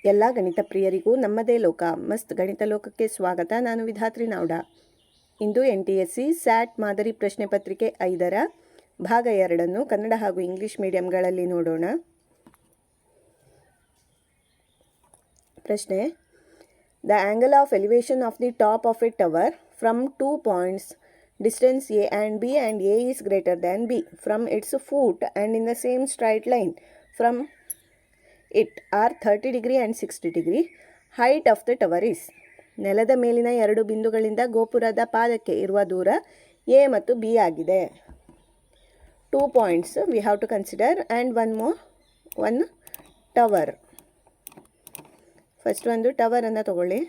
ಎಲ್ಲ ಗಣಿತ ಪ್ರಿಯರಿಗೂ ನಮ್ಮದೇ ಲೋಕ ಮಸ್ತ್ ಗಣಿತ ಲೋಕಕ್ಕೆ ಸ್ವಾಗತ. ನಾನು ವಿಧಾತ್ರಿ ನಾವ್ಡ. ಇಂದು NTSC SAT ಮಾದರಿ ಪ್ರಶ್ನೆ ಪತ್ರಿಕೆ 5ರ ಭಾಗ 2 ಕನ್ನಡ ಹಾಗೂ ಇಂಗ್ಲಿಷ್ ಮೀಡಿಯಂಗಳಲ್ಲಿ ನೋಡೋಣ. ಪ್ರಶ್ನೆ: the angle of elevation of the top of A tower from 2 points distance A and B and A is greater than B from its foot and in the same straight line from it are 30 degree and 60 degree. Height of the tower is. ನೆಲದ ಮೇಲಿನ ಎರಡು ಬಿಂದುಗಳಿಂದ ಗೋಪುರದ ಪಾದಕ್ಕೆ ಇರುವ ದೂರ A ಮತ್ತು B ಆಗಿದೆ. 2 points we have to consider and one tower. First ಒಂದು ಟವರ್ ಅನ್ನು ತಗೊಳ್ಳಿ.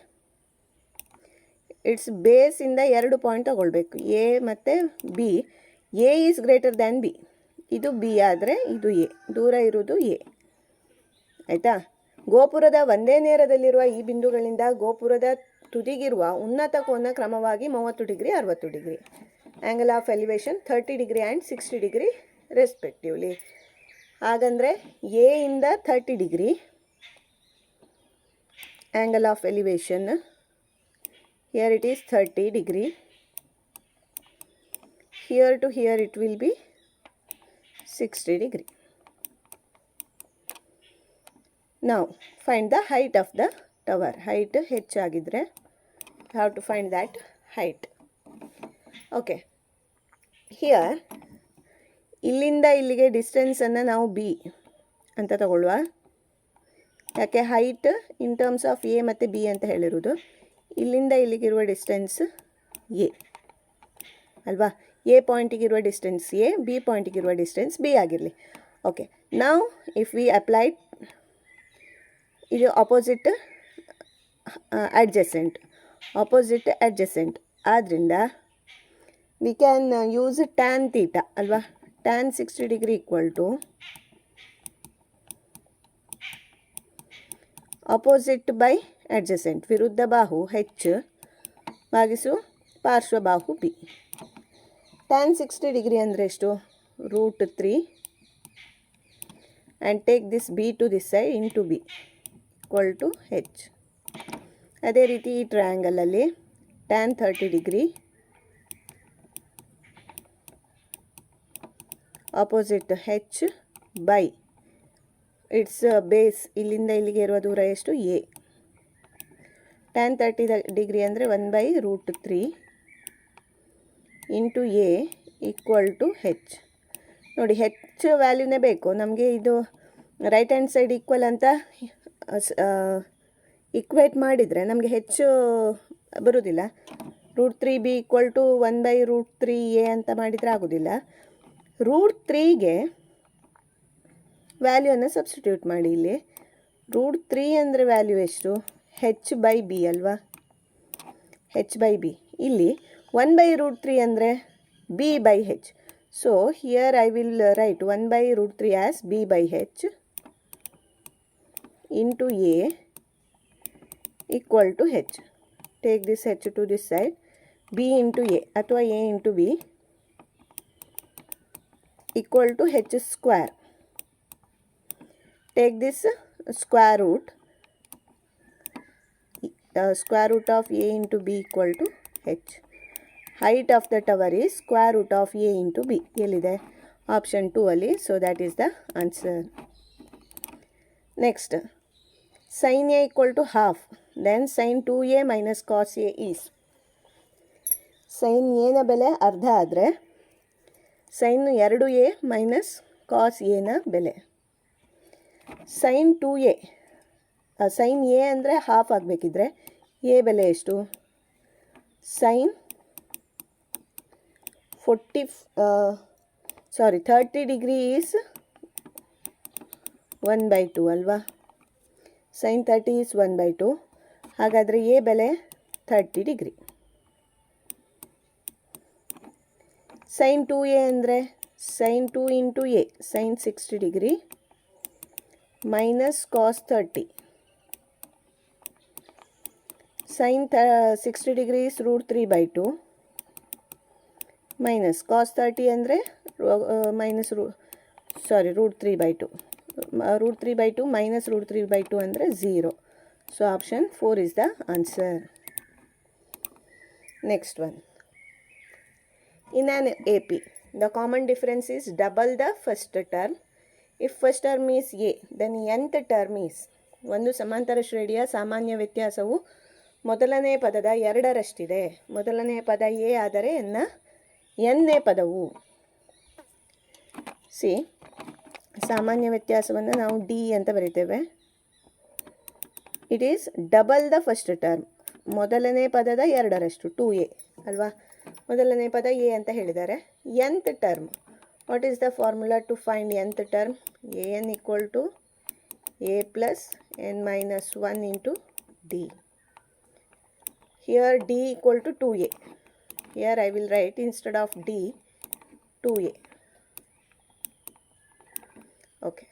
ಇಟ್ಸ್ ಬೇಸಿಂದ 2 ಪಾಯಿಂಟ್ ತಗೊಳ್ಬೇಕು, ಎ ಮತ್ತು B. A is greater than B. ಇದು ಬಿ ಆದರೆ ಇದು ಎ, ದೂರ ಇರುವುದು ಎ. ಆಯಿತಾ? ಗೋಪುರದ ಒಂದೇ ನೇರದಲ್ಲಿರುವ ಈ ಬಿಂದುಗಳಿಂದ ಗೋಪುರದ ತುದಿಗಿರುವ ಉನ್ನತ ಕೋನ ಕ್ರಮವಾಗಿ 30 degree 60 degree. Angle of elevation 30 degree and 60 degree respectively. ಹಾಗಂದರೆ ಎ ಇಂದ 30 degree angle of elevation. Here it is 30 degree. Here to here it will be 60 degree. Now find the height of the tower. Height ಹೆಚ್ಚಾಗಿದ್ರೆ have to find that height. Okay. Here ಇಲ್ಲಿಂದ ಇಲ್ಲಿಗೆ ಡಿಸ್ಟೆನ್ಸನ್ನು ನಾವು B ಅಂತ ತಗೊಳ್ಳುವ. ಯಾಕೆ height in terms of A ಮತ್ತು B ಅಂತ ಹೇಳಿರೋದು. ಇಲ್ಲಿಂದ ಇಲ್ಲಿಗಿರುವ ಡಿಸ್ಟೆನ್ಸ್ ಎ ಅಲ್ವಾ? ಎ ಪಾಯಿಂಟಿಗಿರುವ ಡಿಸ್ಟೆನ್ಸ್ ಎ, ಬಿ ಪಾಯಿಂಟಿಗಿರುವ ಡಿಸ್ಟೆನ್ಸ್ ಬಿ ಆಗಿರಲಿ. ಓಕೆ, ನಾವು ಇಫ್ ವಿ ಅಪ್ಲೈಡ್ ಇದು ಆಪೋಸಿಟ್ ಅಡ್ಜಸೆಂಟ್ ಆದ್ದರಿಂದ we can use tan theta ಅಲ್ವಾ? Tan 60 degree equal to opposite by adjacent. ವಿರುದ್ಧ ಬಾಹು ಹೆಚ್ ಭಾಗಿಸು ಪಾರ್ಶ್ವ ಬಾಹು ಬಿ. ಟ್ಯಾನ್ 60 ಡಿಗ್ರಿ ಅಂದರೆ ಎಷ್ಟು? √3 and take this B to this side into B equal to H. ಅದೇ ರೀತಿ ಈ ಟ್ರಯಾಂಗಲಲ್ಲಿ tan 30 degree opposite H by its base, ಇಲ್ಲಿಂದ ಇಲ್ಲಿಗೆ ಇರುವ ದೂರ ಎಷ್ಟು? ಎ. ಟ್ಯಾನ್ 30 ಡಿಗ್ರಿ ಅಂದರೆ 1/√3 ಇಂಟು ಎ ಈಕ್ವಲ್ ಟು ಹೆಚ್. ನೋಡಿ, ಹೆಚ್ ವ್ಯಾಲ್ಯೂನೇ ಬೇಕು ನಮಗೆ. ಇದು ರೈಟ್ ಹ್ಯಾಂಡ್ ಸೈಡ್ ಈಕ್ವಲ್ ಅಂತ ಇಕ್ವೇಟ್ ಮಾಡಿದರೆ ನಮಗೆ ಹೆಚ್ಚು ಬರೋದಿಲ್ಲ. √3b ಈಕ್ವಲ್ ಟು 1/√3a ಅಂತ ಮಾಡಿದರೆ ಆಗೋದಿಲ್ಲ. √3ಗೆ ವ್ಯಾಲ್ಯೂವನ್ನು ಸಬ್ಸ್ಟಿಟ್ಯೂಟ್ ಮಾಡಿ. ಇಲ್ಲಿ √3 ಅಂದರೆ ವ್ಯಾಲ್ಯೂ ಎಷ್ಟು? ಹೆಚ್ ಬೈ ಬಿ ಅಲ್ವಾ? H by B. ಇಲ್ಲಿ 1/√3 ಅಂದರೆ B by H. So here I will write 1/√3 as B by H into A equal to H. Take this H to this side. B into A ಅಥವಾ A into B equal to H square. Take this square root. Square root of a into b equal to h. Height of the tower is square root of a into b. ಎಲ್ಲಿದೆ? Option 2 ಅಲ್ಲಿ. So that is the answer. Next, sin a equal to half. Then sin 2a minus cos a is. sin a ನ ಬೆಲೆ ಅರ್ಧ ಆದರೆ sin 2a minus cos a ನ ಬೆಲೆ. sin 2a sin a ಅಂದರೆ half ಆಗಬೇಕಿದ್ರೆ A ಬೆಲೆ ಎಷ್ಟು? sin 30 degree is 1/2 ಅಲ್ವಾ? sin 30 is 1/2. ಹಾಗಾದರೆ ಎ ಬೆಲೆ 30 ಡಿಗ್ರಿ. sin 2a ಅಂದರೆ sin 2 into A sin 60 degree minus cos 30. sin 60 degree is √3/2 minus cos 30 ಅಂದರೆ minus √3/2. √3/2 minus √3/2 ಅಂದರೆ 0. So option 4 is the answer. Next one. In an AP, the common difference is double the first term. If first term is A, then nth term is ಒಂದು ಸಮಾಂತರ ಶ್ರೇಣಿಯ ಸಾಮಾನ್ಯ ವ್ಯತ್ಯಾಸವು ಮೊದಲನೇ ಪದದ 2ರಷ್ಟಿದೆ. ಮೊದಲನೇ ಪದ ಎ ಆದರೆ ಎನ್ನೇ ಪದವು ಸಿ ಸಾಮಾನ್ಯ ವ್ಯತ್ಯಾಸವನ್ನು ನಾವು ಡಿ ಅಂತ ಬರಿತೇವೆ. It is double the first term. ಮೊದಲನೇ ಪದದ 2ರಷ್ಟು 2a ಅಲ್ವಾ. ಮೊದಲನೇ ಪದ ಎ ಅಂತ ಹೇಳಿದ್ದಾರೆ. nth term, what is the formula to find nth term? an equal to a plus n minus 1 into d. Here d equal to 2a. Here I will write instead of d 2a. Okay.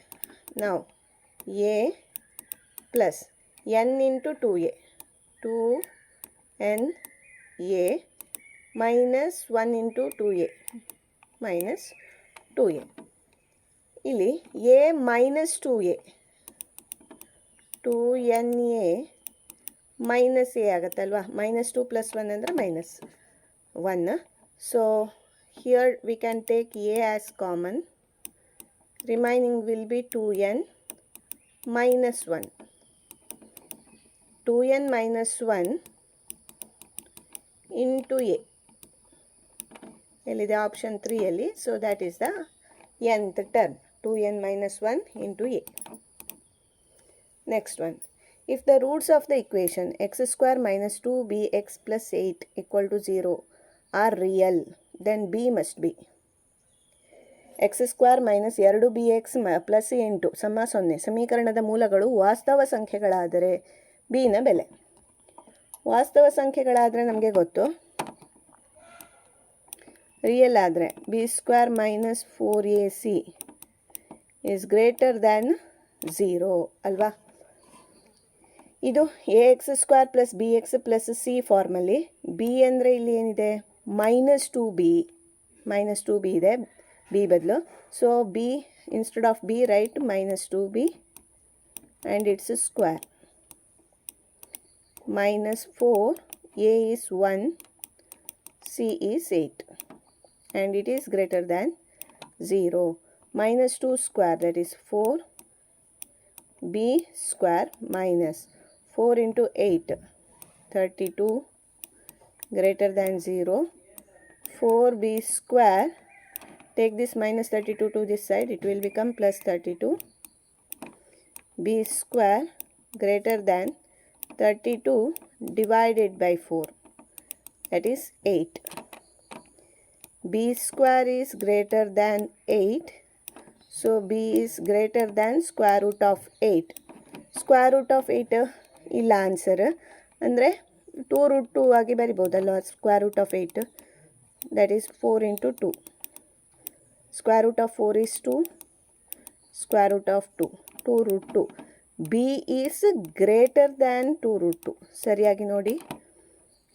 Now a plus n into 2a. 2n a minus 1 into 2a minus 2a. ಇಲ್ಲಿ a minus 2a 2na minus a ಆಗುತ್ತಲ್ವಾ. minus 2 plus 1 ಅಂದರೆ minus 1. So here we can take a as common. Remaining will be 2n minus 1. 2n minus 1 into a. ಎಲ್ಲಿದೆ? Option 3 so that is the nth term. 2n minus 1 into a. Next one. If the roots of the equation x square minus 2bx plus 8 equal to 0 are real, then b must be x square minus 2bx plus 8 ಸಮ 0. ಸಮೀಕರಣದ ಮೂಲಗಳು ವಾಸ್ತವ ಸಂಖ್ಯೆಗಳಾದರೆ b ನ ಬೆಲೆ. ವಾಸ್ತವ ಸಂಖ್ಯೆಗಳಾದರೆ ನಮಗೆ ಗೊತ್ತು, real ಆದರೆ B square minus 4ac is greater than 0 ಅಲ್ವಾ. ಇದು A X square plus B X plus C ಫಾರ್ಮಲ್ಲಿ ಬಿ ಅಂದರೆ ಇಲ್ಲಿ ಏನಿದೆ? ಮೈನಸ್ 2b ಇದೆ ಬಿ ಬದಲು. So B instead of B right minus 2b and it's square. minus 4, a is 1, c is 8 and it is greater than 0. Minus 2 square, that is 4, b square minus 4 into 8, 32 greater than 0. 4b square, take this minus 32 to this side, it will become plus 32. b square greater than 32 divided by 4, that is 8. b square is greater than 8, so b is greater than square root of 8. Square root of 8 ಇಲ್ಲ answer, ಅಂದರೆ 2 root 2 ಆಗಿ ಬರಿಬೋದಲ್ವ. Square root of 8, that is 4 into 2. Square root of 4 is 2, square root of 2, 2 root 2. b is greater than 2 root 2. ಸರಿಯಾಗಿ ನೋಡಿ,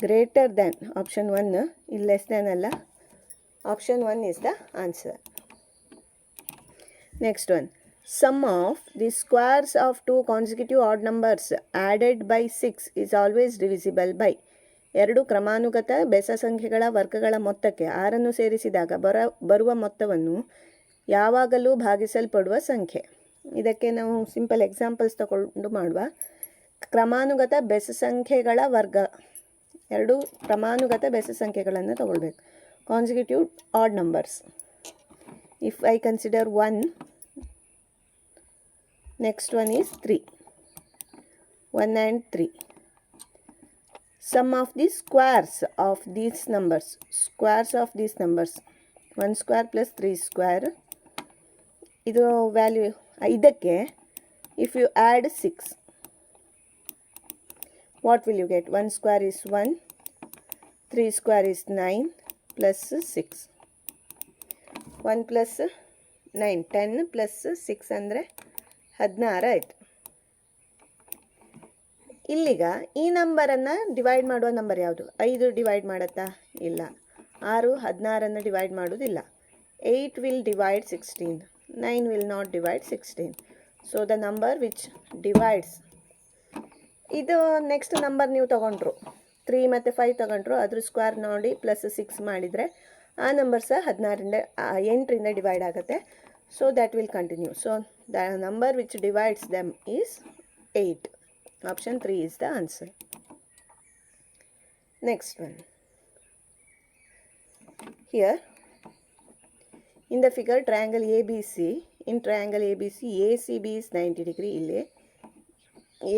greater than option 1, ಇಲ್ಲಿ less than ಅಲ್ಲ. Option 1 is the answer. Next one. Sum of the squares of two consecutive odd numbers added by 6 is always divisible by. ಎರಡು ಕ್ರಮಾನುಗತ ಬೆಸ ಸಂಖ್ಯೆಗಳ ವರ್ಗಗಳ ಮೊತ್ತಕ್ಕೆ 6 ಸೇರಿಸಿದಾಗ ಬರುವ ಮೊತ್ತವನ್ನು ಯಾವಾಗಲೂ ಭಾಗಿಸಲ್ಪಡುವ ಸಂಖ್ಯೆ. ಇದಕ್ಕೆ ನಾವು ಸಿಂಪಲ್ ಎಕ್ಸಾಂಪಲ್ಸ್ ತಗೊಂಡು ಮಾಡುವ. ಕ್ರಮಾನುಗತ ಬೆಸ ಸಂಖ್ಯೆಗಳ ವರ್ಗ, ಎರಡು ಕ್ರಮಾನುಗತ ಬೆಸ ಸಂಖ್ಯೆಗಳನ್ನು ತಗೊಳ್ಬೇಕು. Consecutive add numbers. If I consider 1, next one is 3, 1 and 3. Sum of the squares of these numbers, squares of these numbers, 1 square plus 3 square. ಇದು ವ್ಯಾಲ್ಯೂ. ಇದಕ್ಕೆ if you add 6, what will you get? 1 square is 1, 3 square is 9 plus 6. 1 plus 9, 10 plus 6 ಅಂದರೆ 16 ಆಯಿತು. ಇಲ್ಲಿಗ ಈ ನಂಬರನ್ನು divide ಮಾಡುವ number ಯಾವುದು? 5 divide ಮಾಡುತ್ತಾ? ಇಲ್ಲ. 6 16 ಡಿವೈಡ್ ಮಾಡೋದಿಲ್ಲ. 8 will divide 16, 9 will not divide 16. So the number which divides ಇದು ನೆಕ್ಸ್ಟ್ ನಂಬರ್ ನೀವು ತೊಗೊಂಡ್ರು 3 ಮತ್ತು 5 ತೊಗೊಂಡ್ರು ಅದ್ರ ಸ್ಕ್ವೇರ್ ನೋಡಿ ಪ್ಲಸ್ 6 ಮಾಡಿದರೆ ಆ ನಂಬರ್ ಸಹ 8ರಿಂದ ಡಿವೈಡ್ ಆಗುತ್ತೆ. So that will continue. So the number which divides them is 8. Option 3 is the answer. Next one. Here in the figure triangle ABC, in triangle ABC ACB is 90 degree. ಇಲ್ಲಿ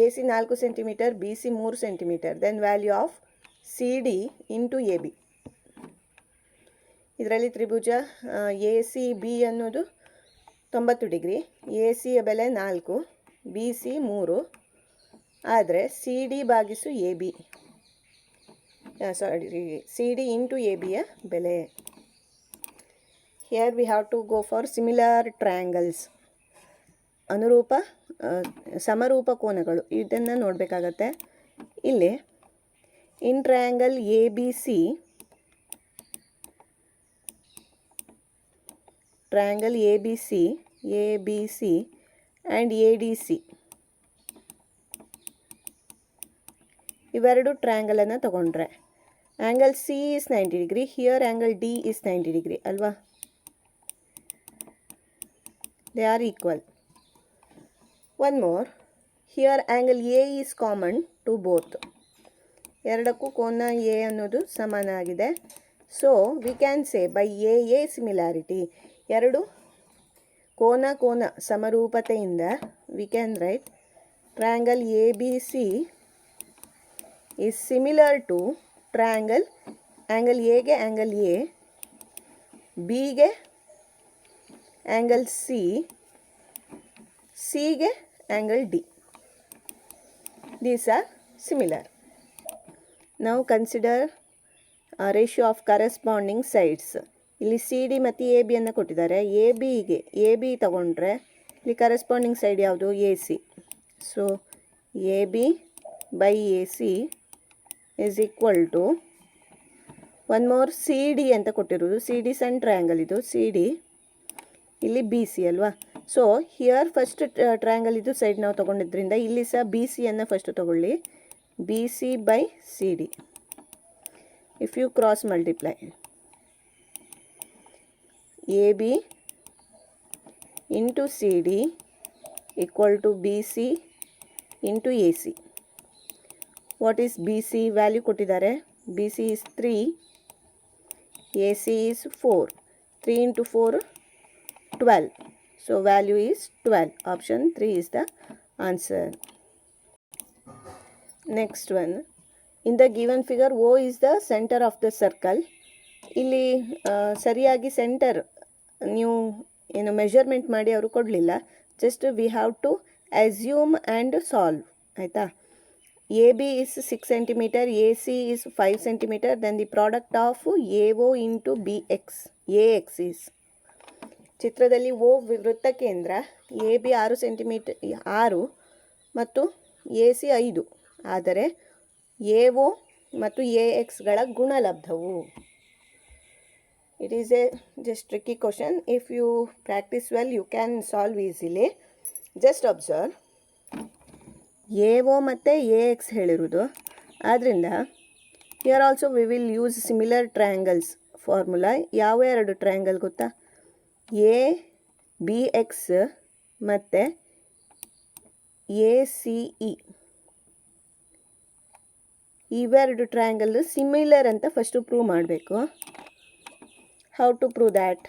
AC 4 cm, BC 3 cm, then value of CD into AB. ಇದರಲ್ಲಿ ತ್ರಿಭುಜ ACB ಅನ್ನೋದು 90 degree, ACಯ ಬೆಲೆ 4, BC 3, ಆದರೆ CD ಭಾಗಿಸು AB, CD into ABಯ ಬೆಲೆ. Here we have to go for similar triangles. ಅನುರೂಪ ಸಮರೂಪ ಕೋನಗಳು ಇದನ್ನು ನೋಡಬೇಕಾಗತ್ತೆ. ಇಲ್ಲಿ in triangle ABC and ADC ಇವೆರಡು ಟ್ರಯಾಂಗಲನ್ನು ತಗೊಂಡ್ರೆ angle C is 90 degree, here angle D is 90 degree ಅಲ್ವಾ? They are equal. One more, here angle A is common to both. ಎರಡಕ್ಕೂ ಕೋನ A ಅನ್ನೋದು ಸಮಾನ ಆಗಿದೆ. So we can say by A similarity, ಎರಡು ಕೋನ ಸಮರೂಪತೆಯಿಂದ we can write triangle ABC is similar to triangle angle Aಗೆ ಆ್ಯಂಗಲ್ A, Bಗೆ ಆ್ಯಂಗಲ್ C, Cಗೆ angle D. These are similar. Now consider a ratio of corresponding sides. ಇಲ್ಲಿ CD ಮತ್ತು AB ಅನ್ನು ಕೊಟ್ಟಿದ್ದಾರೆ. AB ತಗೊಂಡ್ರೆ ಇಲ್ಲಿ ಕರೆಸ್ಪಾಂಡಿಂಗ್ ಸೈಡ್ ಯಾವುದು? AC. So AB by AC is equal to one more CD ಅಂತ ಕೊಟ್ಟಿರೋದು. CD ಸಣ್ಣ ಟ್ರಯಾಂಗಲ್ ಇದು, CD ಇಲ್ಲಿ BC ಅಲ್ವಾ? ಸೊ ಹಿಯರ್ ಫಸ್ಟ್ ಟ್ರಯಾಂಗಲ್ ಇದು ಸೈಡ್ ನಾವು ತೊಗೊಂಡಿದ್ರಿಂದ ಇಲ್ಲಿ ಸಹ BC ಅನ್ನು ಫಸ್ಟ್ ತೊಗೊಳ್ಳಿ. BC by CD. If you cross multiply AB into CD equal to BC into AC. What is BC? Value ಕೊಟ್ಟಿದ್ದಾರೆ. BC is 3, AC is 4. 3 into 4 12. So value is 12. Option 3 is the answer. Next one. In the given figure, O is the center of the circle. ಇಲ್ಲಿ ಸರಿಯಾಗಿ centre ನೀವು ಏನು measurement ಮಾಡಿ ಅವರು ಕೊಡಲಿಲ್ಲ. Just we have to assume and solve, ಆಯಿತಾ? AB is 6 cm, AC is 5 cm, then the product of AO into AX is. ಚಿತ್ರದಲ್ಲಿ O ವೃತ್ತ ಕೇಂದ್ರ, AB 6 ಸೆಂಟಿಮೀಟರ್ 6 ಮತ್ತು AC 5, ಆದರೆ AO ಮತ್ತು AXಗಳ ಗುಣಲಬ್ಧವು. It is a just tricky question. If you practice well you can solve easily. Just observe, AO ಮತ್ತು AX ಹೇಳಿರೋದು. ಆದ್ದರಿಂದ here also we will use similar triangles formula. ಯಾವ ಎರಡು ಟ್ರಯಾಂಗಲ್ ಗೊತ್ತಾ? ABX ಮತ್ತು ACE. ಇವೆರಡು ಟ್ರಯಾಂಗಲ್ ಸಿಮಿಲರ್ ಅಂತ first prove ಮಾಡಬೇಕು. How to prove that?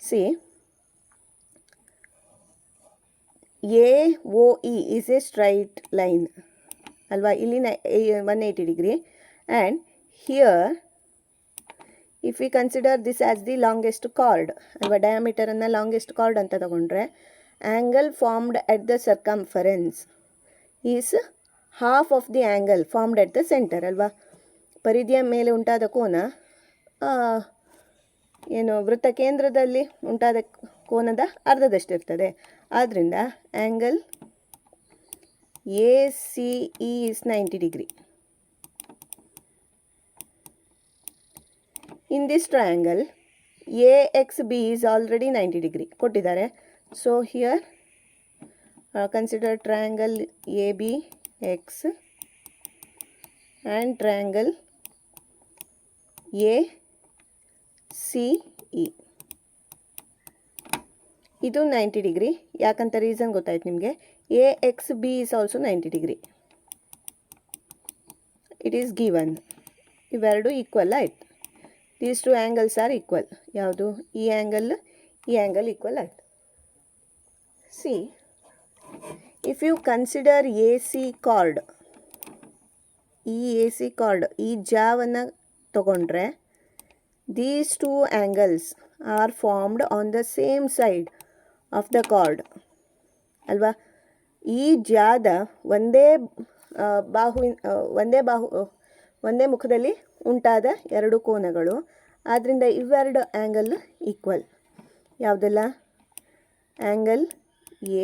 See, AOE is a straight line ಅಲ್ವಾ? ಇಲ್ಲಿ 180 degree. And here if we consider this as the longest card ಅಲ್ವಾ? ಡಯಾಮೀಟರನ್ನು ಲಾಂಗೆಸ್ಟ್ ಕಾರ್ಡ್ ಅಂತ ತಗೊಂಡ್ರೆ angle formed at the circumference is half of the angle formed at the centre ಅಲ್ವಾ? ಪರಿಧಿಯ ಮೇಲೆ ಉಂಟಾದ ಕೋನ ಏನು ವೃತ್ತ ಕೇಂದ್ರದಲ್ಲಿ ಉಂಟಾದ ಕೋನದ ಅರ್ಧದಷ್ಟಿರ್ತದೆ. ಆದ್ದರಿಂದ angle ACE is 90 degree. In this triangle, AXB is already 90 degree. ಕೊಟ್ಟಿದ್ದಾರೆ. So here consider triangle AB X and triangle ACE. ಇದು 90 ಡಿಗ್ರಿ. ಯಾಕಂತ ರೀಸನ್ ಗೊತ್ತಾಯ್ತು ನಿಮಗೆ. AXB is also 90 degree. It is given. ಇವೆರಡು ಈಕ್ವಲ್ ಆಯ್ತು. These two angles are equal. ಯಾವುದು? ಈ angle equal ಆಯ್ತು. See, if you consider AC chord, ಈ AC ಕಾರ್ಡ್, ಈ ಜಾವನ್ನು ತಗೊಂಡ್ರೆ these two angles are formed on the same side of the chord ಅಲ್ವಾ. ಈ ಜಾದ ಒಂದೇ ಮುಖದಲ್ಲಿ ಉಂಟಾದ ಎರಡು ಕೋನಗಳು. ಆದ್ದರಿಂದ ಇವೆರಡು ಆ್ಯಂಗಲ್ ಈಕ್ವಲ್. ಯಾವುದೆಲ್ಲ? Angle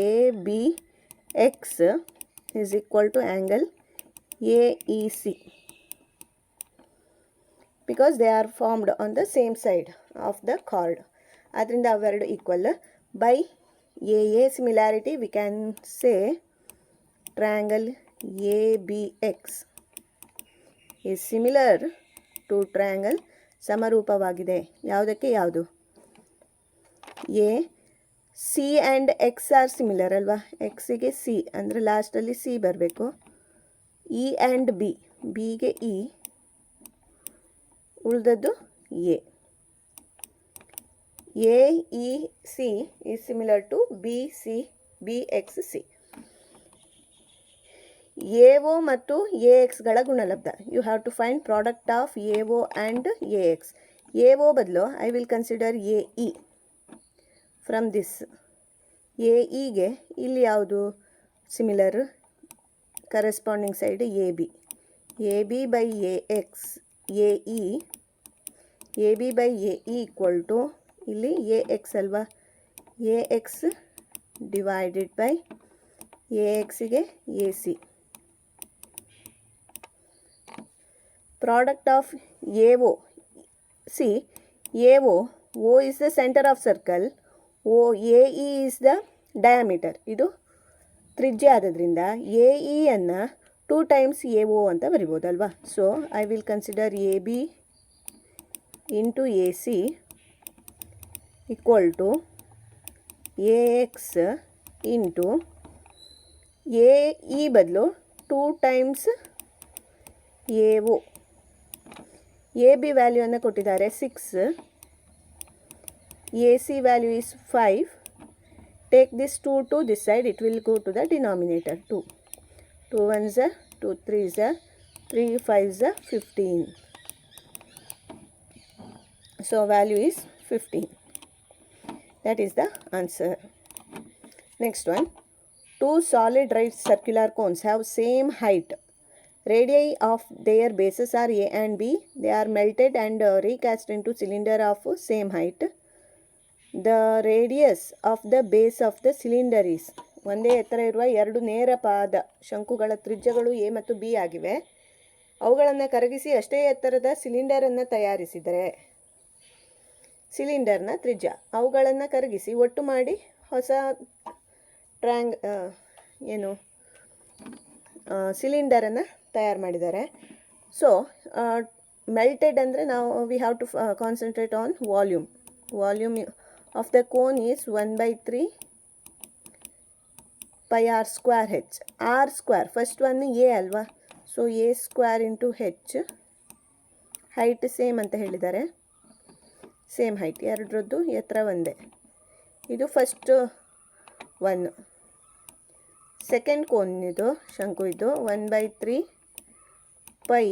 ABX is equal to angle AEC because they are formed on the same side of the chord. ಅದರಿಂದ ಅವೆರಡು equal. By AA similarity we can say triangle ABX is similar to triangle, ಸಮರೂಪವಾಗಿದೆ. ಯಾವುದಕ್ಕೆ ಯಾವುದು? C and X are similar ಅಲ್ವಾ. Xಗೆ C ಅಂದರೆ ಲಾಸ್ಟಲ್ಲಿ C ಬರಬೇಕು. E and B, Bಗೆ E, ಉಳಿದದ್ದು A. AEC is similar to BXC. AO ಮತ್ತು AXಗಳ ಗುಣಲಬ್ಧ. You have to find product of AO and AX. AO ಬದಲು I will consider AE from this. AEಗೆ ಇಲ್ಲಿ ಯಾವುದು similar? Corresponding side AB. AB by AX, AE, AB by AE equal to ಇಲ್ಲಿ AX ಅಲ್ವಾ. AX divided by AXಗೆ AC. Product of AO. See, AO, O is the center of circle, AE is the diameter. ಇದು ತ್ರಿಜ್ಯ ಆದದ್ರಿಂದ AEಯನ್ನು 2 times AO ಅಂತ ಬರಿಬೋದಲ್ವಾ. So I will consider AB into AC equal to AX into AE ಬದಲು 2 times AO. AB ವ್ಯಾಲ್ಯೂವನ್ನು ಕೊಟ್ಟಿದ್ದಾರೆ 6, AC value is 5. Take this 2 to this side, it will go to the denominator 2. 2 1s are 2, 3s are 3, 5s are 15. So value is 15. That is the answer. Next one. Two solid right circular cones have same height. Radii of their bases are A and B. They are melted and recast into cylinder of same height. The radius of the base of the cylinder is. ಒಂದೇ ಎತ್ತರ ಇರುವ ಎರಡು ನೇರ ಪಾದ ಶಂಕುಗಳ ತ್ರಿಜ್ಯಗಳು A ಮತ್ತು B ಆಗಿವೆ. ಅವುಗಳನ್ನು ಕರಗಿಸಿ ಅಷ್ಟೇ ಎತ್ತರದ ಸಿಲಿಂಡರನ್ನು ತಯಾರಿಸಿದರೆ ಸಿಲಿಂಡರ್ನ ತ್ರಿಜ್ಯ. ಅವುಗಳನ್ನು ಕರಗಿಸಿ ಒಟ್ಟು ಮಾಡಿ ಹೊಸ ಸಿಲಿಂಡರನ್ನು ತಯಾರು ಮಾಡಿದ್ದಾರೆ. ಸೊ ಮೆಲ್ಟೆಡ್ ಅಂದರೆ ನಾವು we have to concentrate on volume. Volume of the cone is 1/3 pi r square h. r square first one A ಅಲ್ವಾ. So A square into H. Height same ಅಂತ ಹೇಳಿದ್ದಾರೆ. ಸೇಮ್ ಹೈಟ್, ಎರಡರದ್ದು ಎತ್ತರ ಒಂದೇ. ಇದು first one. Second cone ಇದು ಶಂಕು ಇದು 1/3 pi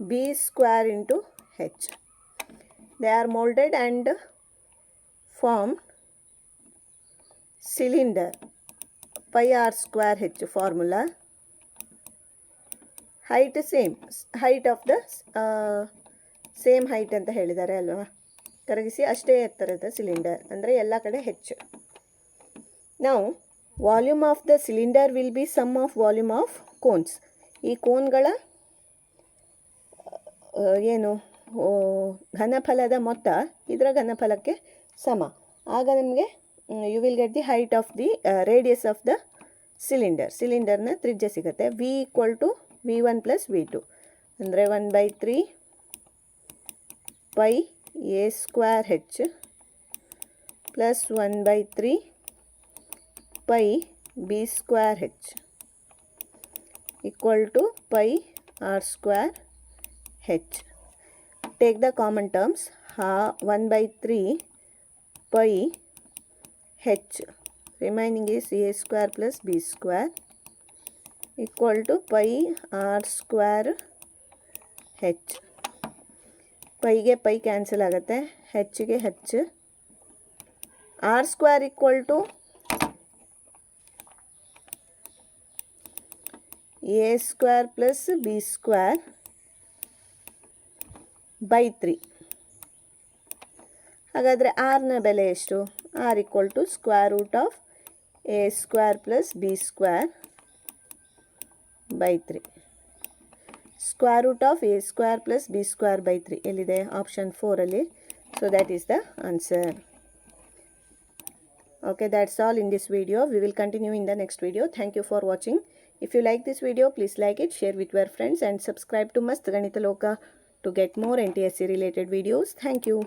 B square into H. They are molded and formed cylinder. Pi r square H formula. Height same. Height of the same height ಅಂತ ಹೇಳಿದ್ದಾರೆ ಅಲ್ವಾ. ಕರಗಿಸಿ ಅಷ್ಟೇ ಎತ್ತರದ ಸಿಲಿಂಡರ್ ಅಂದರೆ ಎಲ್ಲ ಕಡೆ ಹೆಚ್ಚು. ನಾವು volume of the cylinder will be sum of volume of cones. ಈ ಕೋನ್ಗಳ ಘನಫಲದ ಮೊತ್ತ ಇದರ ಘನಫಲಕ್ಕೆ ಸಮ. ಆಗ ನಮಗೆ you will get the height of the radius of the ಸಿಲಿಂಡರ್ನ ತ್ರಿಜ್ಯ ಸಿಗುತ್ತೆ. V equal to V1 plus V2 ಅಂದರೆ 1/3 pi a square h plus 1/3 pi b square h equal to pi r square h. Take the common terms. 1/3 pi h remaining is a square plus b square equal to pi r square h. ಪೈಗೆ pi cancel ಆಗುತ್ತೆ, ಹೆಚ್ಗೆ H. R square equal to A square plus B square by 3. ಹಾಗಾದರೆ ಆರ್ನ ಬೆಲೆ ಎಷ್ಟು? R equal to square root of A square plus B square by 3. Square root of A square plus B square by 3 ಎಲ್ಲಿದೆ? Option 4ಅಲ್ಲಿ. So that is the answer. Okay, that's all in this video. We will continue in the next video. Thank you for watching. If you like this video, please like it, share with your friends and subscribe to Mast Ganita Loka to get more NTSC related videos. Thank you.